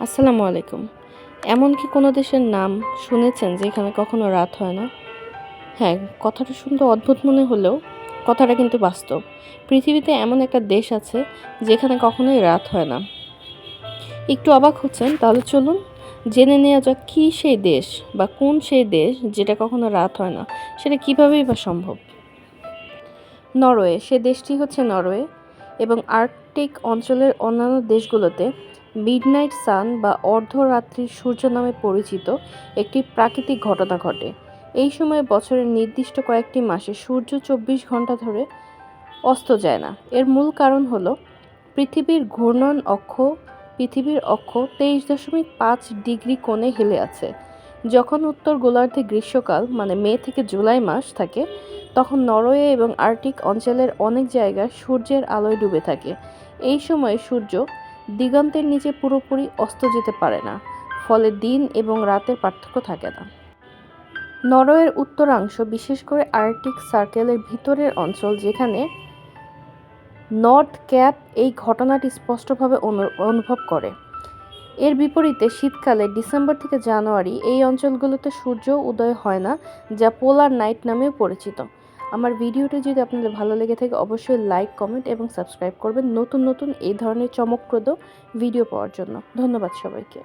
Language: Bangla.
আসসালামু আলাইকুম। এমন কি কোনো দেশের নাম শুনেছেন যেখানে কখনো রাত হয় না? হ্যাঁ, কথাটা শুনতে অদ্ভুত মনে হলেও কথাটা কিন্তু বাস্তব। পৃথিবীতে এমন একটা দেশ আছে যেখানে কখনোই রাত হয় না। একটু অবাক হচ্ছেন? তাহলে চলুন জেনে নেওয়া যাক কী সেই দেশ বা কোন সেই দেশ যেটা কখনো রাত হয় না। সেটা কীভাবেই বা সম্ভব? নরওয়ে, সে দেশটি হচ্ছে নরওয়ে এবং আর্কটিক অঞ্চলের অন্যান্য দেশগুলোতে মিডনাইট সান বা অর্ধরাত্রির সূর্য নামে পরিচিত একটি প্রাকৃতিক ঘটনা ঘটে। এই সময়ে বছরের নির্দিষ্ট কয়েকটি মাসে সূর্য 24 ঘন্টা ধরে অস্ত যায় না। এর মূল কারণ হলো পৃথিবীর ঘূর্ণন অক্ষ পৃথিবীর অক্ষ 23.5 ডিগ্রি কোণে হেলে আছে। যখন উত্তর গোলার্ধে গ্রীষ্মকাল মানে মে থেকে জুলাই মাস থাকে, তখন নরওয়ে এবং আর্কটিক অঞ্চলের অনেক জায়গায় সূর্যের আলোয় ডুবে থাকে। এই সময়ে সূর্য দিগন্তের নিচে পুরোপুরি অস্ত যেতে পারে না, ফলে দিন এবং রাতের পার্থক্য থাকে না। নরওয়ের উত্তরাংশ, বিশেষ করে আর্কটিক সার্কেলের ভিতরের অঞ্চল যেখানে নর্থ ক্যাপ, এই ঘটনাটি স্পষ্টভাবে অনুভব করে। এর বিপরীতে শীতকালে ডিসেম্বর থেকে জানুয়ারি এই অঞ্চলগুলোতে সূর্য উদয় হয় না, যা পোলার নাইট নামেও পরিচিত। আমার ভিডিওটি যদি আপনাদের ভালো লেগে থাকে অবশ্যই লাইক, কমেন্ট এবং সাবস্ক্রাইব করবেন নতুন নতুন এই ধরনের চমকপ্রদ ভিডিও পাওয়ার জন্য। ধন্যবাদ সবাইকে।